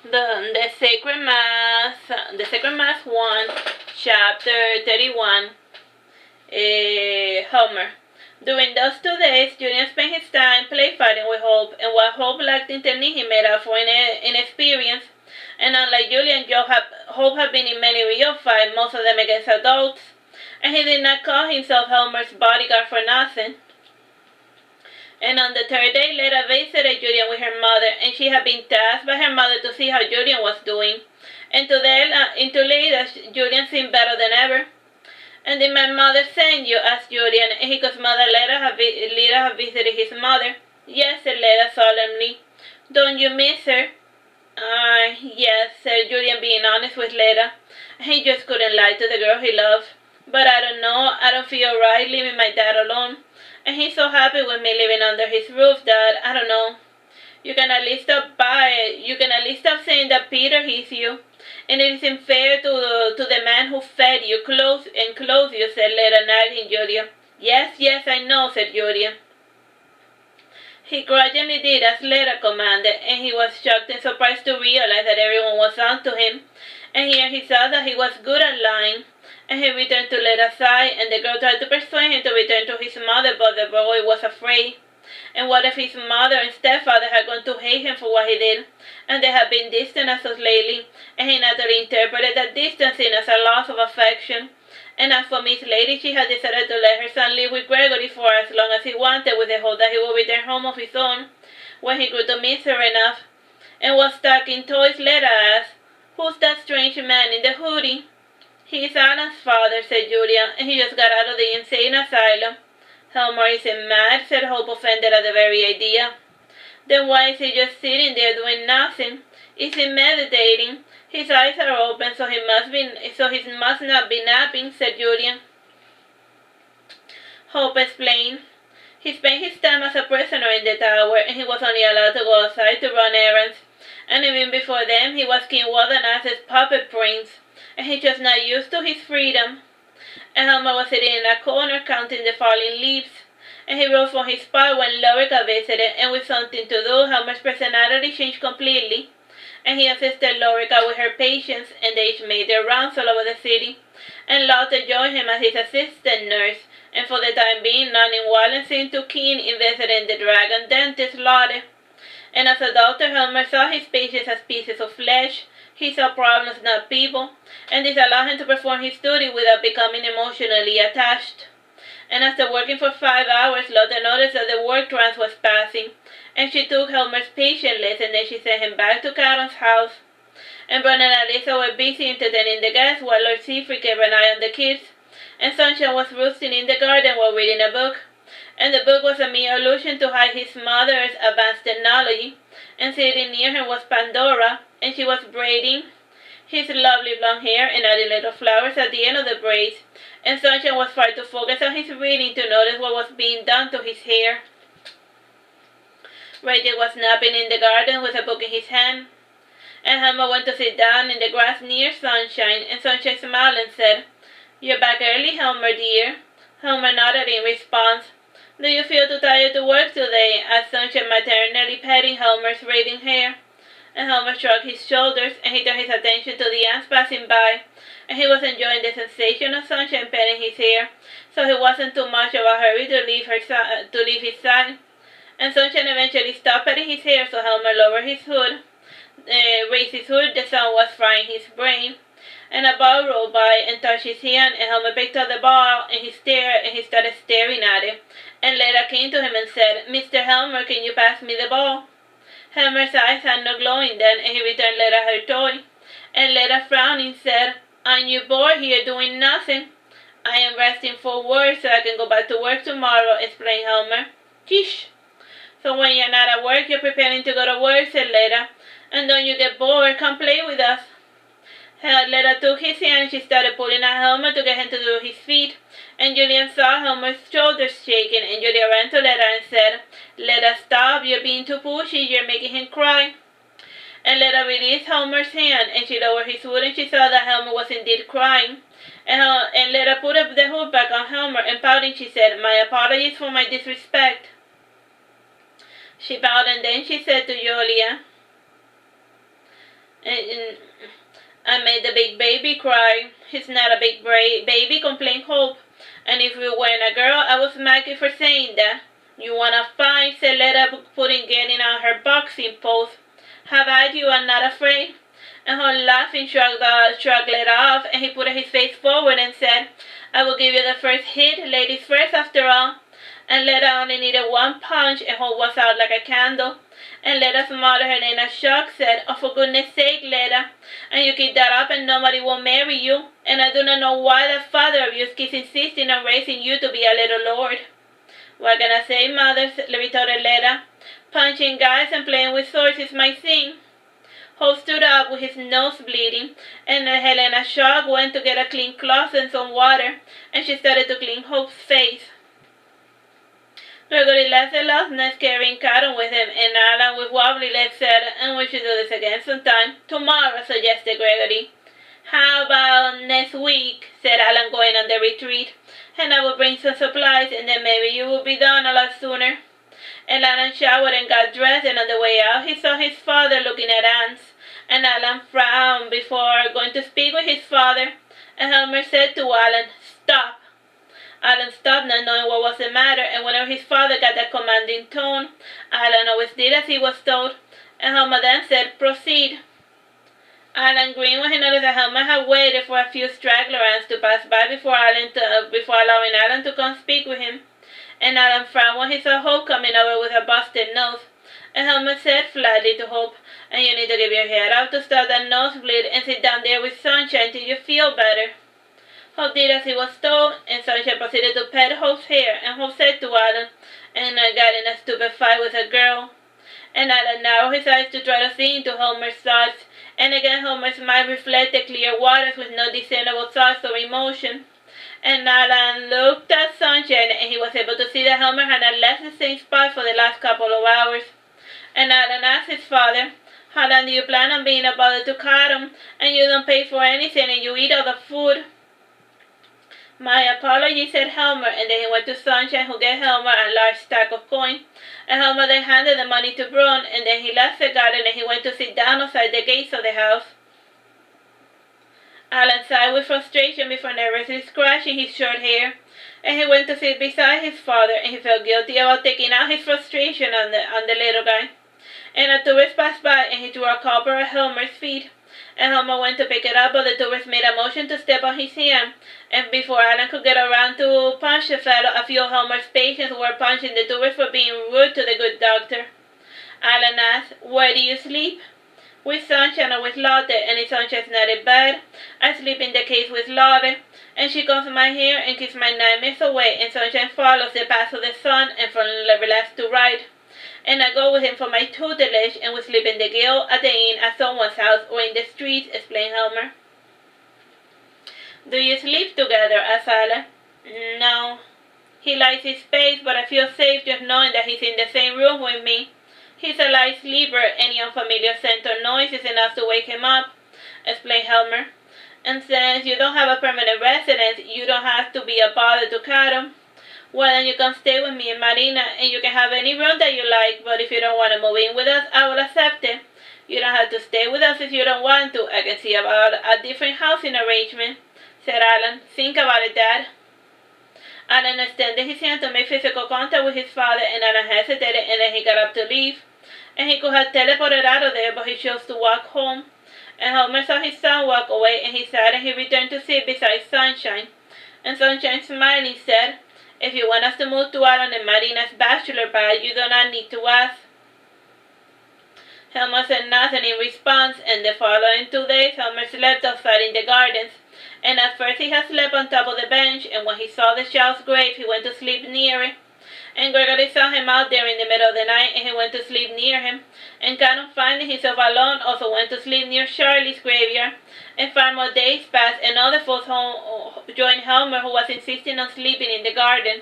The Sacred Mass 1, Chapter 31. Helmer. During those 2 days, Julian spent his time play fighting with Hope, and what Hope lacked in technique he made up for in experience. And unlike Julian, Hope had been in many real fights, most of them against adults, and he did not call himself Helmer's bodyguard for nothing. And on the 3rd day, Leda visited Julian with her mother, and she had been tasked by her mother to see how Julian was doing. And to Leda, Julian seemed better than ever. "And did my mother send you?" asked Julian, and he could smell that Leda had visited his mother. "Yes," said Leda solemnly. "Don't you miss her?" Yes," said Julian, being honest with Leda. He just couldn't lie to the girl he loved. "But I don't know. I don't feel right leaving my dad alone. And he's so happy with me living under his roof that, I don't know. You can at least stop saying that Peter hates you. And it isn't fair to the man who fed you, clothed you," said Leda, nagging Julia. Yes, I know," said Julia. He grudgingly did as Leda commanded, and he was shocked and surprised to realize that everyone was on to him. And here he saw that he was good at lying. And he returned to Leda's side, and the girl tried to persuade him to return to his mother, but the boy was afraid. And what if his mother and stepfather had gone to hate him for what he did, and they had been distant as of lately, and he naturally interpreted that distancing as a loss of affection. And as for Miss Lady, she had decided to let her son live with Gregory for as long as he wanted, with the hope that he would return home of his own when he grew to miss her enough. And was stacking toys, Leda asked, "Who's that strange man in the hoodie?" "He's Allan's father," said Julia, "and he just got out of the insane asylum." "Helmer isn't mad," said Hope, offended at the very idea. "Then why is he just sitting there doing nothing? Is he meditating? His eyes are open, so he must not be napping," said Julian. Hope explained. He spent his time as a prisoner in the tower, and he was only allowed to go outside to run errands. And even before then, he was King Waldenaz's puppet prince, and he was not used to his freedom. And Helmer was sitting in a corner counting the falling leaves, and he rose from his spot when Lorica visited, and with something to do, Helmer's personality changed completely, and he assisted Lorica with her patients, and they each made their rounds all over the city, and Lotte joined him as his assistant nurse, and for the time being, none in Wallen seemed too keen in visiting the dragon dentist Lotte. And as a doctor, Helmer saw his patients as pieces of flesh. He saw problems, not people, and this allowed him to perform his duty without becoming emotionally attached. And after working for 5 hours, Lotte noticed that the work trance was passing, and she took Helmer's patient list, and then she sent him back to Caron's house. And Bron and Alyssa were busy entertaining the guests while Lord Siegfried kept an eye on the kids, and Sunshine was roosting in the garden while reading a book. And the book was a mere allusion to hide his mother's advanced technology, and sitting near her was Pandora, and she was braiding his lovely blonde hair and adding little flowers at the end of the braids, and Sunshine was trying to focus on his reading to notice what was being done to his hair. Rachel was napping in the garden with a book in his hand, and Helmer went to sit down in the grass near Sunshine, and Sunshine smiled and said, "You're back early, Helmer, dear." Helmer nodded in response. "Do you feel too tired to work today?" asked Sunshine, maternally petting Helmer's raven hair. And Helmer shrugged his shoulders, and he turned his attention to the ants passing by, and he was enjoying the sensation of Sunshine petting his hair, so he wasn't too much of a hurry to leave his side. And Sunshine eventually stopped petting his hair, so Helmer lowered his hood, raised his hood. The sun was frying his brain. And a ball rolled by and touched his hand, and Helmer picked up the ball, and he started staring at it. And Leda came to him and said, "Mr. Helmer, can you pass me the ball?" Helmer's eyes had no glowing then, and he returned Leda her toy. And Leda, frowning, said, "Aren't you bored here doing nothing?" "I am resting for work so I can go back to work tomorrow," explained Helmer. "Kish." "So when you're not at work, you're preparing to go to work," said Leda. "And don't you get bored? Come play with us." Leda took his hand, and she started pulling at Helmer to get him to do his feet. And Julian saw Helmer's shoulders shaking, and Julia ran to Leda and said, "Leda, stop, you're being too pushy, you're making him cry." And Leda released Helmer's hand, and she lowered his hood, and she saw that Helmer was indeed crying. And Leda put the hood back on Helmer, and pouting, she said, "My apologies for my disrespect." She bowed, and then she said to Julia, And I made the big baby cry. He's not a big baby, complained Hope. And if you weren't a girl, I would smack you for saying that. You wanna fight, said Letta, putting getting on her boxing pose. Have I you are not afraid? And her laughing shrugged Letta off, and he put his face forward and said, I will give you the first hit, ladies first after all. And Letta only needed one punch, and Hope was out like a candle. And Letta's mother, her name in shock, said, oh, for goodness sake, Letta, and you keep that up and nobody will marry you. And I do not know why the father of yours keeps insisting on raising you to be a little lord. What can I say, mother, retorted Letta. Punching guys and playing with swords is my thing. Hope stood up with his nose bleeding, and Helena Shock went to get a clean cloth and some water, and she started to clean Hope's face. Gregory left the last night carrying Caron with him, and Allan with wobbly legs said, and we should do this again sometime. Tomorrow, suggested Gregory. How about next week, said Allan, going on the retreat, and I will bring some supplies, and then maybe you will be done a lot sooner. And Allan showered and got dressed, and on the way out he saw his father looking at ants, and Allan frowned before going to speak with his father, and Helmer said to Allan, stop. Allan stopped, not knowing what was the matter, and whenever his father got that commanding tone, Allan always did as he was told, and Helmer then said, proceed. Allan grinned when he noticed that Helmer had waited for a few straggler ants to pass by before allowing Allan to come speak with him, and Allan frowned when he saw Hope coming over with a busted nose, and Helmer said flatly to Hope, and you need to give your head out to stop that nosebleed and sit down there with Sunshine till you feel better. Hope did as he was told, and Sunshine proceeded to pet Hope's hair, and Hope said to Allan, and I got in a stupid fight with a girl. And Allan narrowed his eyes to try to see into Helmer's thoughts, and again Helmer's mind reflected clear waters with no discernible thoughts or emotion. And Allan looked at Sunshine, and he was able to see that Helmer had not left the same spot for the last couple of hours. And Allan asked his father, how long do you plan on being a bother to Caron, and you don't pay for anything and you eat all the food? My apologies, said Helmer, and then he went to Sunshine, who gave Helmer a large stack of coin, and Helmer then handed the money to Bron, and then he left the garden and he went to sit down outside the gates of the house. Allan sighed with frustration before nervously scratching his short hair, and he went to sit beside his father, and he felt guilty about taking out his frustration on the little guy. And a tourist passed by, and he threw a copper at Helmer's feet. And Helmer went to pick it up, but the tourist made a motion to step on his hand, and before Allan could get around to punch the fellow, a few of Helmer's patients were punching the tourist for being rude to the good doctor. Allan asked, where do you sleep? With Sunshine or with Lotte, and if Sunshine's not in bed, I sleep in the case with Lotte, and she combs my hair and keeps my nightmares away, and Sunshine follows the path of the sun and from left to right. And I go with him for my tutelage, and we sleep in the guild, at the inn, at someone's house, or in the streets, explained Helmer. Do you sleep together? Asked Allan. No. He likes his space, but I feel safe just knowing that he's in the same room with me. He's a light sleeper. Any unfamiliar scent or noise is enough to wake him up, explained Helmer. And since you don't have a permanent residence, you don't have to be a bother to Caron. Well, then you can stay with me and Marina, and you can have any room that you like, but if you don't want to move in with us, I will accept it. You don't have to stay with us if you don't want to. I can see about a different housing arrangement, said Allan. Think about it, Dad. Allan extended his hand to make physical contact with his father, and Allan hesitated, and then he got up to leave. And he could have teleported out of there, but he chose to walk home. And Helmer saw his son walk away, and he sighed, and he returned to sit beside Sunshine. And Sunshine, smiling, said, if you want us to move to Allan and Marina's bachelor pad, you do not need to ask. Helmer said nothing in response, and the following 2 days Helmer slept outside in the gardens. And at first he had slept on top of the bench, and when he saw the child's grave, he went to sleep near it. And Gregory saw him out there in the middle of the night, and he went to sleep near him. And Caron, finding himself alone, also went to sleep near Charlie's graveyard. And 5 more days passed, and other folks joined Helmer, who was insisting on sleeping in the garden.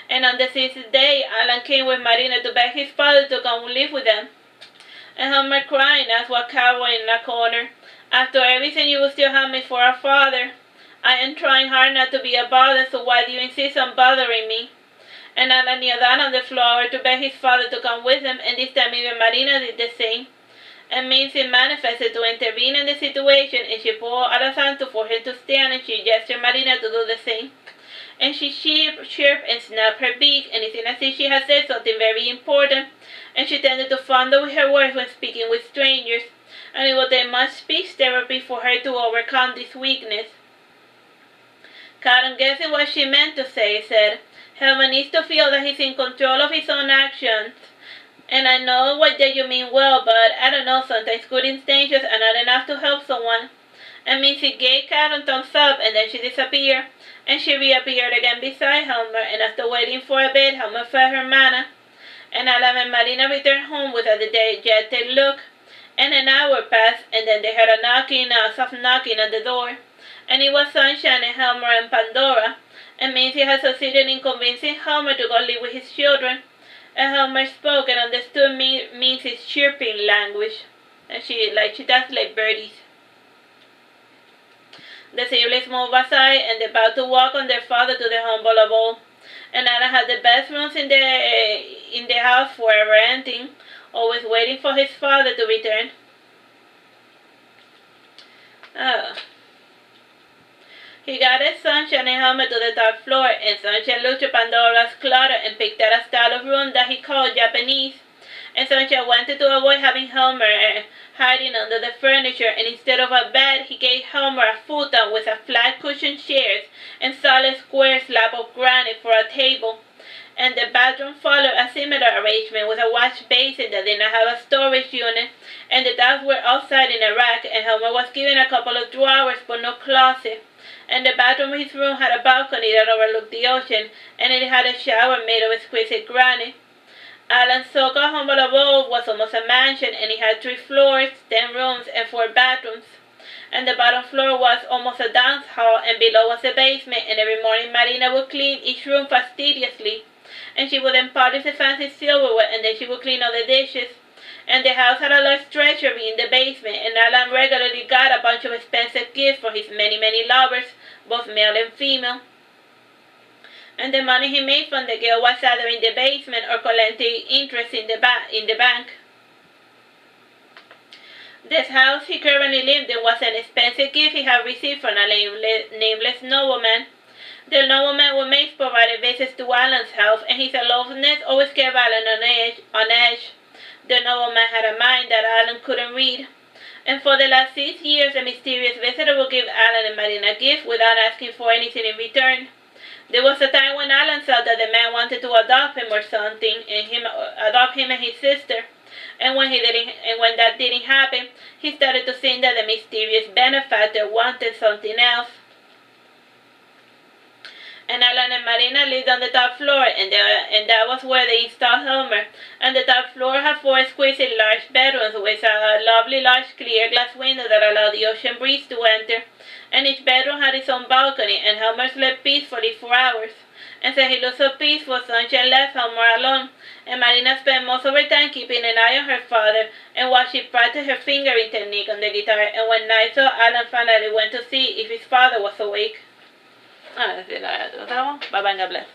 And on the 6th day, Allan came with Marina to beg his father to come live with them. And Helmer, crying, asked what Caron in a corner. After everything, you will still have me for a father. I am trying hard not to be a bother, so why do you insist on bothering me? And Allan kneeled down on the floor to beg his father to come with him, and this time even Marina did the same. and Mincy manifested to intervene in the situation, and she pulled Allan to force him to stand, and she gestured Marina to do the same. And she chirped and snapped her beak, and it seemed as if she had said something very important, and she tended to fumble with her words when speaking with strangers, and it would take much speech therapy for her to overcome this weakness. Caron, guessing what she meant to say, said, Helmer needs to feel that he's in control of his own actions. And I know what you mean well, but I don't know, sometimes good intentions are not enough to help someone. And Mincy gave Caron thumbs up, and then she disappeared, and she reappeared again beside Helmer, and after waiting for a bit, Helmer fed her mana. And Allan and Marina returned home with a dejected look, and an hour passed, and then they heard a soft knocking on the door. And it was Sunshine and Helmer and Pandora, and Mincy had succeeded in convincing Helmer to go live with his children. And Helmer spoke and understood Mincy's chirping language, and she does like birdies. The siblings moved aside, and they bowed to welcome their father to the humble abode. And Allan had the best rooms in the house forever ending, always waiting for his father to return. He guided Sunshine and Helmer to the top floor, and Sunshine looked at Pandora's clutter and picked out a style of room that he called Japanese. And Sunshine wanted to avoid having Helmer hiding under the furniture, and instead of a bed, he gave Helmer a futon with a flat cushioned chairs and solid square slab of granite for a table. And the bathroom followed a similar arrangement with a wash basin that did not have a storage unit, and the towels were outside in a rack, and Helmer was given a couple of drawers but no closet. And the bathroom of his room had a balcony that overlooked the ocean, and it had a shower made of exquisite granite. Allan's so-called humble abode was almost a mansion, and it had 3 floors, 10 rooms, and 4 bathrooms. And the bottom floor was almost a dance hall, and below was a basement, and every morning Marina would clean each room fastidiously. And she would then polish the fancy silverware, and then she would clean all the dishes. And the house had a large treasury in the basement, and Allan regularly got a bunch of expensive gifts for his many, many lovers, both male and female. And the money he made from the girl was either in the basement or collecting interest in the bank. This house he currently lived in was an expensive gift he had received from a nameless nobleman. The nobleman would make sporadic visits to Allan's house, and his aloofness always kept Allan on edge. The nobleman had a mind that Allan couldn't read. And for the last 6 years, the mysterious visitor would give Allan and Marina gifts without asking for anything in return. There was a time when Allan thought that the man wanted to adopt him or something, and adopt him and his sister. And when that didn't happen, he started to think that the mysterious benefactor wanted something else. And Allan and Marina lived on the top floor, and that was where they installed Helmer. And the top floor had 4 exquisite large bedrooms with a lovely large clear glass window that allowed the ocean breeze to enter. And each bedroom had its own balcony, and Helmer slept peacefully for hours. And since he looked so peaceful, Sunshine left Helmer alone, and Marina spent most of her time keeping an eye on her father, and while she practiced her fingering technique on the guitar, and when night saw, Allan finally went to see if his father was awake. That's it. Bye bye, God bless.